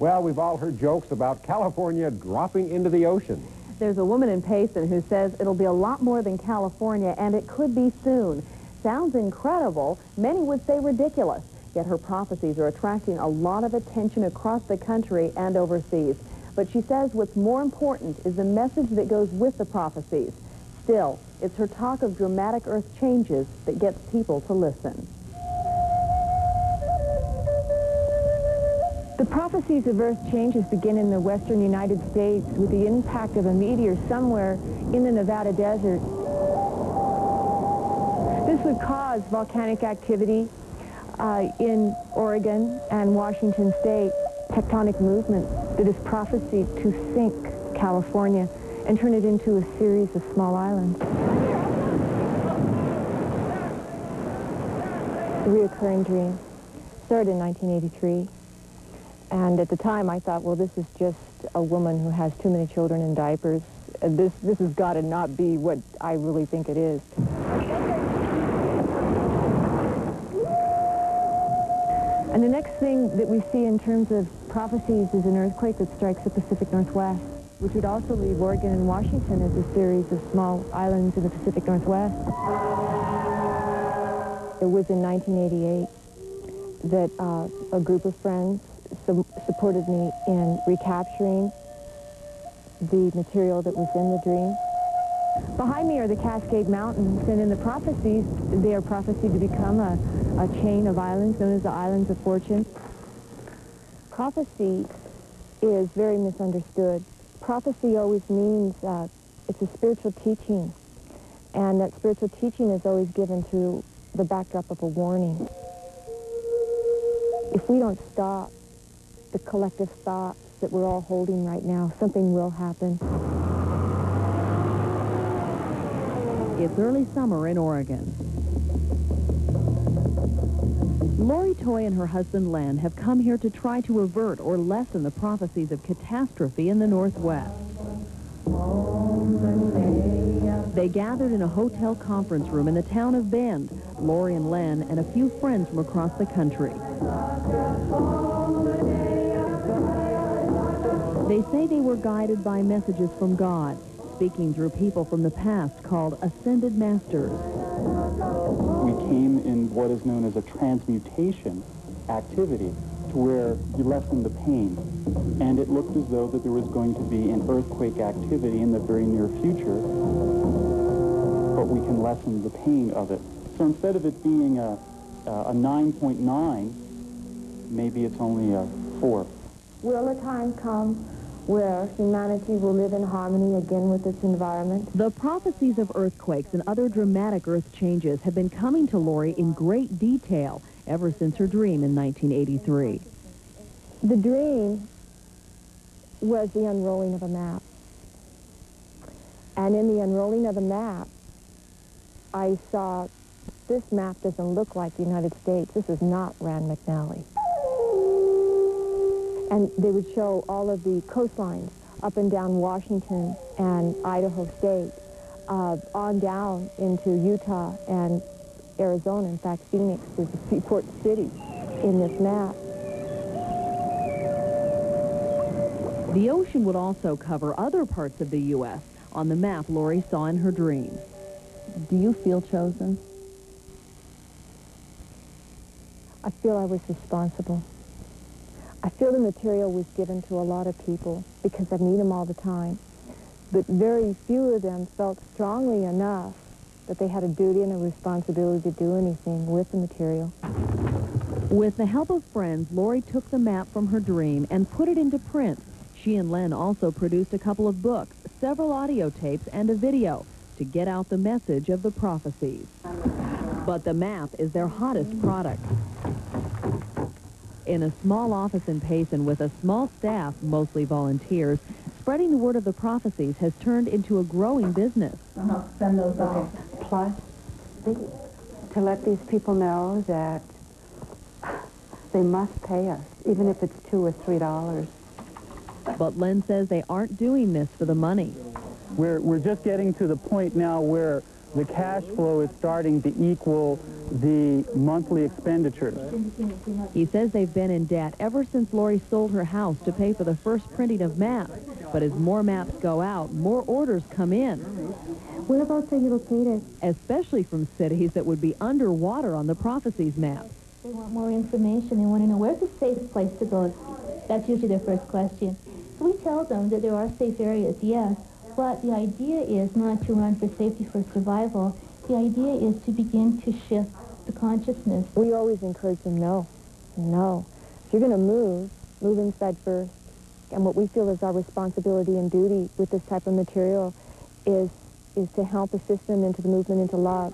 Well, we've all heard jokes about California dropping into the ocean. There's a woman in Payson who says it'll be a lot more than California, and it could be soon. Sounds incredible. Many would say ridiculous. Yet her prophecies are attracting a lot of attention across the country and overseas. But she says what's more important is the message that goes with the prophecies. Still, it's her talk of dramatic earth changes that gets people to listen. The prophecies of earth changes begin in the western United States with the impact of a meteor somewhere in the Nevada desert. This would cause volcanic activity in Oregon and Washington State, tectonic movement that is prophesied to sink California and turn it into a series of small islands. The reoccurring dream started in 1983. And at the time, I thought, well, this is just a woman who has too many children in diapers. This has got to not be what I really think it is. And the next thing that we see in terms of prophecies is an earthquake that strikes the Pacific Northwest, which would also leave Oregon and Washington as a series of small islands in the Pacific Northwest. It was in 1988 that a group of friends supported me in recapturing the material that was in the dream. Behind me are the Cascade Mountains, and in the prophecies, they are prophesied to become a chain of islands known as the Islands of Fortune. Prophecy is very misunderstood. Prophecy always means it's a spiritual teaching, and that spiritual teaching is always given through the backdrop of a warning. If we don't stop the collective thoughts that we're all holding right now, something will happen. It's early summer in Oregon. Lori Toye and her husband Len have come here to try to avert or lessen the prophecies of catastrophe in the Northwest. They gathered in a hotel conference room in the town of Bend, Lori and Len and a few friends from across the country. They say they were guided by messages from God, speaking through people from the past called ascended masters. We came in what is known as a transmutation activity, to where you lessen the pain. And it looked as though that there was going to be an earthquake activity in the very near future, but we can lessen the pain of it. So instead of it being a 9.9, maybe it's only a 4. Will a time come where humanity will live in harmony again with its environment? The prophecies of earthquakes and other dramatic earth changes have been coming to Lori in great detail ever since her dream in 1983. The dream was the unrolling of a map. And in the unrolling of the map, I saw this map doesn't look like the United States. This is not Rand McNally. And they would show all of the coastlines up and down Washington and Idaho State, on down into Utah and Arizona. In fact, Phoenix is a seaport city in this map. The ocean would also cover other parts of the U.S. on the map Lori saw in her dreams. Do you feel chosen? I feel I was responsible. I feel the material was given to a lot of people because I meet them all the time. But very few of them felt strongly enough that they had a duty and a responsibility to do anything with the material. With the help of friends, Lori took the map from her dream and put it into print. She and Len also produced a couple of books, several audio tapes, and a video to get out the message of the prophecies. But the map is their hottest product. In a small office in Payson with a small staff, mostly volunteers, spreading the word of the prophecies has turned into a growing business. Send those off. Plus, to let these people know that they must pay us, even if it's $2 or $3. But Len says they aren't doing this for the money. We're just getting to the point now where the cash flow is starting to equal the monthly expenditures. He says they've been in debt ever since Lori sold her house to pay for the first printing of maps. But as more maps go out, more orders come in. Whereabouts are you located? Especially from cities that would be underwater on the Prophecies map. They want more information. They want to know where's the safe place to go. That's usually their first question. So we tell them that there are safe areas, yes, but the idea is not to run for safety, for survival. The idea is to begin to shift the consciousness. We always encourage them, no. If you're going to move inside first. And what we feel is our responsibility and duty with this type of material is to help assist them into the movement into love.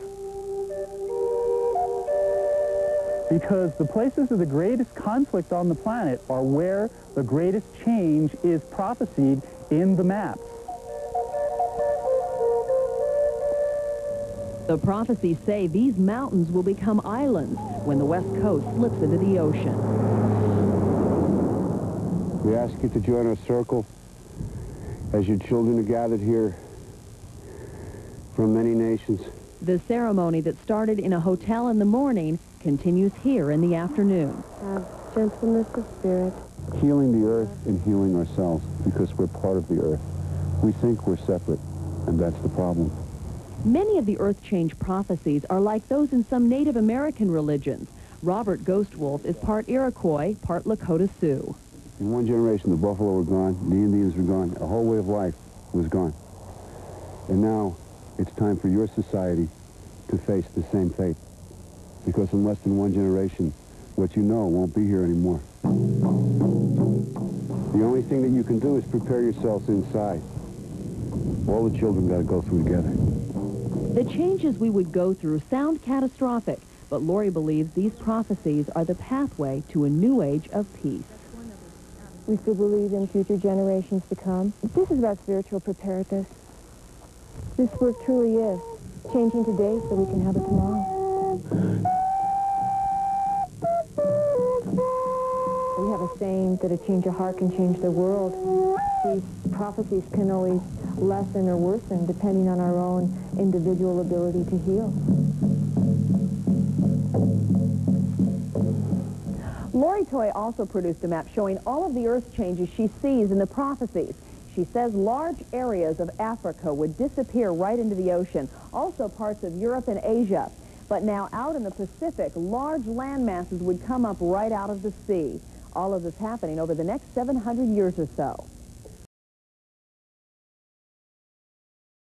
Because the places of the greatest conflict on the planet are where the greatest change is prophesied in the maps. The prophecies say these mountains will become islands when the west coast slips into the ocean. We ask you to join our circle as your children are gathered here from many nations. The ceremony that started in a hotel in the morning continues here in the afternoon. Gentleness of spirit. Healing the earth and healing ourselves because we're part of the earth. We think we're separate, and that's the problem. Many of the earth change prophecies are like those in some Native American religions. Robert Ghostwolf is part Iroquois, part Lakota Sioux. In one generation, the buffalo were gone, the Indians were gone, a whole way of life was gone. And now, it's time for your society to face the same fate. Because in less than one generation, what you know won't be here anymore. The only thing that you can do is prepare yourselves inside. All the children got to go through together. The changes we would go through sound catastrophic, but Lori believes these prophecies are the pathway to a new age of peace. We still believe in future generations to come. This is about spiritual preparedness. This work truly is changing today so we can have it tomorrow. We have a saying that a change of heart can change the world. These prophecies can always lessen or worsen depending on our own individual ability to heal. Lori Toye also produced a map showing all of the earth changes she sees in the prophecies. She says large areas of Africa would disappear right into the ocean, also parts of Europe and Asia. But now out in the Pacific, large land masses would come up right out of the sea. All of this happening over the next 700 years or so.